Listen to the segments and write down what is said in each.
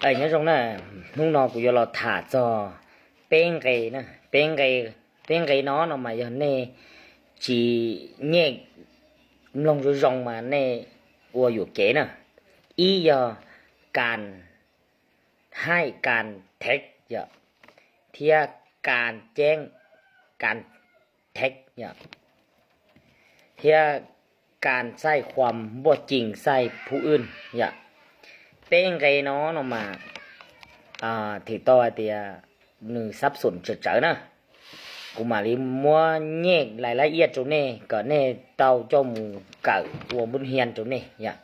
nhớ trong nè lúc nào cũng là thả cho bên cái nè bên cái nó mà giờ nè chỉ nhẹ lông rồi rong mà nè uaอยู่kế nè ý giờ càn hai càn thét giờ thia càn chen càn thét giờ thia càn ใส่ความบ่จริงใส่ผู้อื่นอย่าเป็นไงnó mà thì to thì nữ sắp sụn trở trở nè cũng mà đi mua nhẹ lại lại yết chỗ này cỡ này tàu cho mù cỡ của muốn hiền chỗ này dạ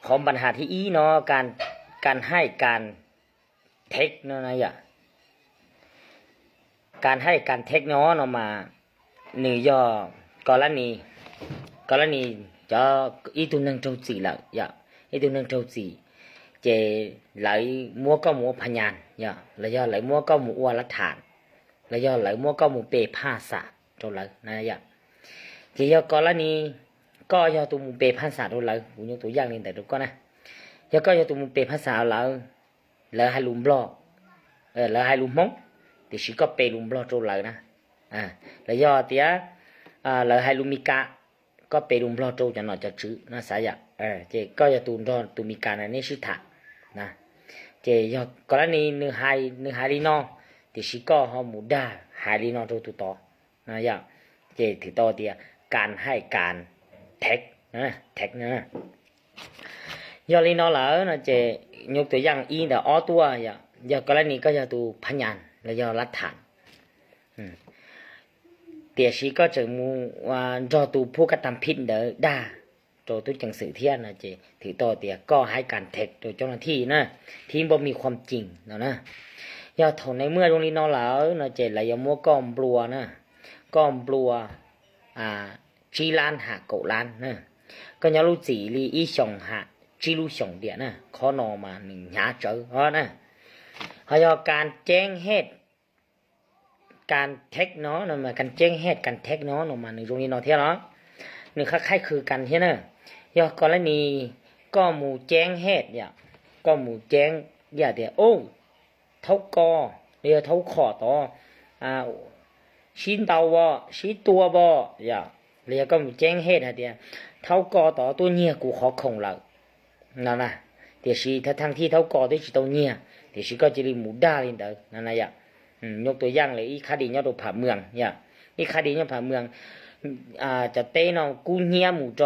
khôngปัญหาที่อีเนาะการให้การเทคเนาะนะอย่าการให้การเทคเนาะมาหนึ่งย่กรณีcho ý tu nâng trâu chỉ là dạ ý tu nâng trâu chỉ chế lấy mua có mua phàn nhàn dạ là do lấy mua có mua uo lá thản là do lấy mua có mua bề pha xả trâu lấy này dạ chỉ do có là ni có do tu mua bề pha xả trâu lấy cũng như tuổi giang lên tại trâu con này do có do tu mua bề pha xả là hai lùm blo là hai lùm móng thì chỉ có bề lùm blo trâu lấy nè là do tía là hai lùm mica có bề lùm blo trâu cho nó cho chữ nó xả dạ chế có do tu mica này nên sĩ thả nè chế do có là ni nửa hai đi no thì chỉ có họ một đa hai đi no trâu tu to nè dạ chế thì to thìการให้การเทคนะยอลีนอละนะเจยกตัวอย่างอีเดอตัวอย่ากรณีก็จะตูพยานแล้วยอรัฐานเตียชีก็จะมูว่ารอตูผู้กระทำผิดเด้อด่าโจตุจังสื่อเทียนนะเจถือต่อเตียก็ให้การเทคโดยเจ้าหน้าที่นะที่บ่มีความจริงนะยอถอนในเมื่อโรงเรียนนอละนะเจแล้วยอมัวก้อมปลัวนะก้อมปลัวchi lan hạ cậu lan nè có nhà lưu chỉ li y sòng hạ chi lưu sòng điện nè khó nọ mà mình nhá trở đó nè họ doการแจ้งเหตุการเทคเนาะmàการแจ้งเหตุการเทคเนาะมาหนึ่งตรงนี้เนาะเท่าเนาะหนึ่งคล้ายๆคือกันเท่านั้นยอกรณีก็หมู่แจ้งเหตุอย่าก็หมู่แจ้งอย่าเดี๋ยวโอ้เท่ากอเดี๋ยวเท่าขอต่อชิ้นเตาบ่ชิ้นตัวบ่อย่าเรียก็แจ้งเหตุฮะเดียเท่ากอต่อตัวเนี่ยกูขอคงเลยนั่นนะเดี๋ยวสิถ้าทางที่เท่ากอได้สิตัวเนี่ยเดี๋ยวสิก็จะรีหมูด่าลินเด้อนั่นนะอย่ายกตัวอย่างเลยอีคดีเนี่ยตัวผ่าเมืองอย่าอีคดีเนี่ยผ่าเมืองจะเต้นเอากูเนี่ยหมูโจ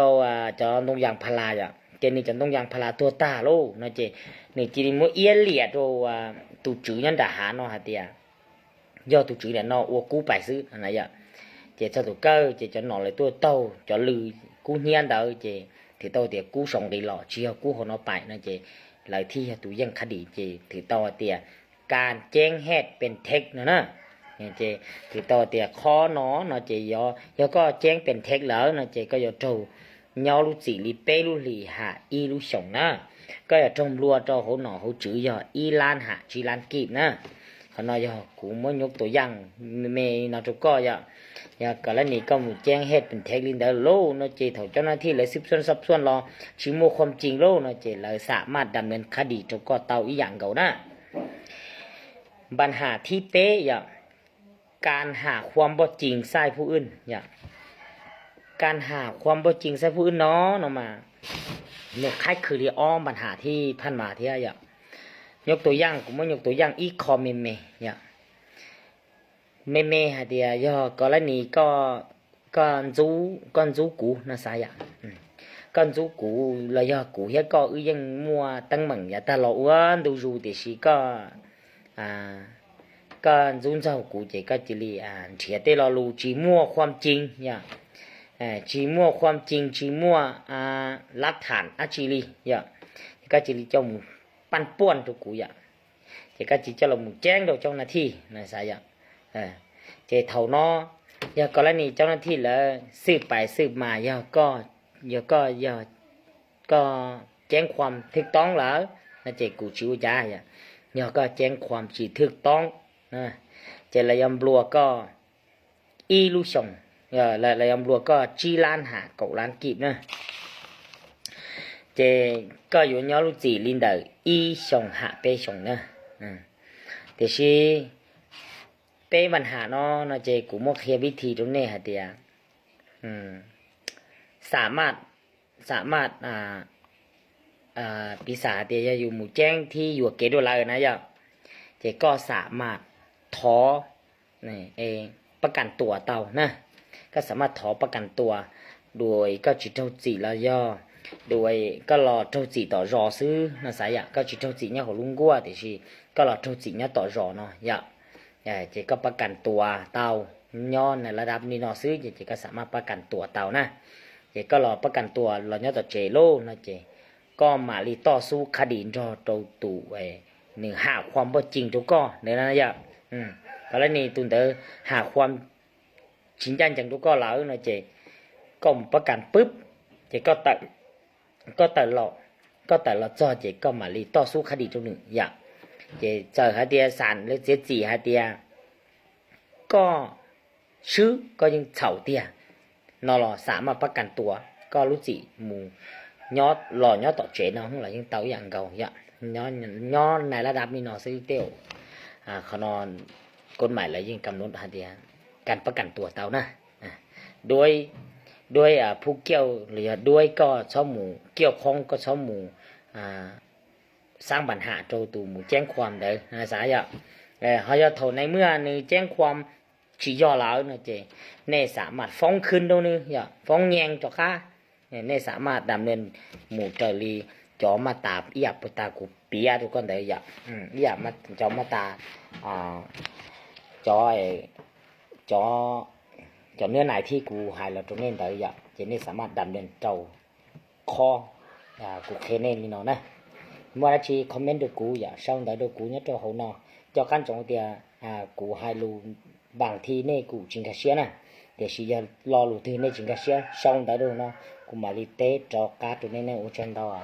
จะตรงอย่างพลาอย่าเจนี่จะตรงอย่างพลาตัวตาโลนะเจนี่จีริโมเอียเลียตัวตูจือยันด่าหาเนาะฮะเดียdo tụi chữ là nó ô cú bài xứ này vậy chị cho tụi cơ chị cho nó lại tôi tàu cho lư cú nhiên đỡ chị thì tôi thì cú sống đi lọ chia cú hồ nó bài này chị lại thi tụi dân khá đi chị thì tôi thìการแจ้งเหตุเป็นเทคนะchị thì tôi thì khó nó chị do có แจ้งเป็นเทคแล้วนะchịก็จะtrâu nhau lúc chỉ li pe lúc li hạ y lúc sống naก็จะtrông lúa cho hổ nọ hổ chữ do y lan hạ chi lan kịp naเขาnói giờ cũng muốn nhúcตัวอย่างเมย์นอจุก็อย่ากรณีก็มูแจ้งเหตุเป็นเทคลินเดอร์โลนะเจถเจ้าหน้าที่เลยสืบสวนสอบสวนรอชิโมความจริงโลนะเจเลยสามารถดำเนินคดีจุก็เตาอีอย่างเก่านะปัญหาที่เป๊ะอย่าการหาความบ่จริงใส่ผู้อื่นอย่าการหาความบ่จริงใส่ผู้อื่นเนาะมาเนี่ยคล้ายคือเรียอ้อมปัญหาที่ผ่านมาที่ยกตัวอย่างกูไม่ยกตัวอย่างอีคอมเมเนี่ยเมฮะเดียย่อกรณีก็จูกูนะสายก็จูกูแล้วย่อกูเฮียก็ยังมัวตั้งเหมือนอย่าตลอดวันดูดูแต่สิก็จูเจ้ากูเจก็จะเรียนเฉียดได้เรารู้จีมัวความจริงเนี่ยจีมัวความจริงจีมัวหลักฐานจีรีเนี่ยก็จะเรียนเจ้าปั่นป่วนทุกกูอย่าเจก็จีจะเราหมู่แจ้งโดยเจ้าหน้าที่นะสายเจเท่าน้อยากรณีเจ้าหน้าที่แล้วสืบไปสืบมาก็แจ้งความถูกต้องแล้วนะเจกูชิวจ้าก็แจ้งความจีถูกต้องนะเจระยำบัวก็อีลูชงระยำบัวก็จีล้านหาเกาล้านกีบนะ chế có yếu nhau lúc gì linh đời y xong hạ bê xong nữa thì khi bê văn hạ nó chế cũng một khi viết thi trong này hả thì sảmปีศาจเดียอยู่หมู่แจ้งที่อยู่เกดูไลนะจ๊ะเจก็สามารถท้อนี่เองประกันตัวเตานะก็สามารถท้อประกันตัวโดยก็จิตเท่าจีแล้วย่อโดยก็รอเท่าจีต่อรอซื้อนะสายะก็จิตเท่าจีเนี่ยของลุงกัวแต่ชีก็รอเท่าจีเนี่ยต่อรอเนาะยะเจก็ประกันตัวเตาย้อนในระดับนี้เนาะซื้อเจก็สามารถประกันตัวเตานะเจก็รอประกันตัวรอเนี่ยต่อเจโลนะเจก็มาลีต่อสู้คดีรอตัวตู่หนึ่งหาความบ่จริงทุกก็เนี่ยนะยะกรณีตุนเตอหาความจริงจังจังทุกก็แล้วนะเจก็ประกันปุ๊บเจก็แต่เราจอเจก็มาลีต่อสู้คดีตัวหนึ่งอย่างเจเจอหาเดียสารหรือเจจีหาเดียก็ชื่อก็ยังเฉาเดียนอรอสามารถประกันตัวก็รู้จิหมูยอดหล่อยอดต่อเจเนาะหลังยังเต่าอย่างเก่าอย่างยอดในระดับนี้เนาะซื้อเตี้ยวเขานอนกฎหมายแล้วยิ่งกำหนดหาเดียการประกันตัวเต่านะด้วยผู้เกี่ยวหรือด้วยก็ชอบหมู่เกี่ยวข้องก็ชอบหมู่สร้างปัญหาโจตูหมู่แจ้งความได้สายอ่ะเขาจะโทรในเมื่อนึงแจ้งความchỉ do lão nữa chị nên xã mặt phóng khinh đâu nữa dạ phóng nhang cho cá nên xã mặt đam nên mù trời li cho mà ta yap ta của bia tụi con đấy dạ yap mà cho mà ta cho nữa này thì cụ hài là trong nên đấy dạ chỉ nên xã mặt đam nên trâu kho cụ khen nên đi nó này mà chỉ comment được cụ dạ sau đó được cụ nhất cho hậu nó cho căn trong thì cụ hai luôn bảng thi này cụ chính cả xe nè để chỉ lo lụt thi này chính cả xe xong đã được nó cũng mà đi tế cho cá tụi này ở trên đó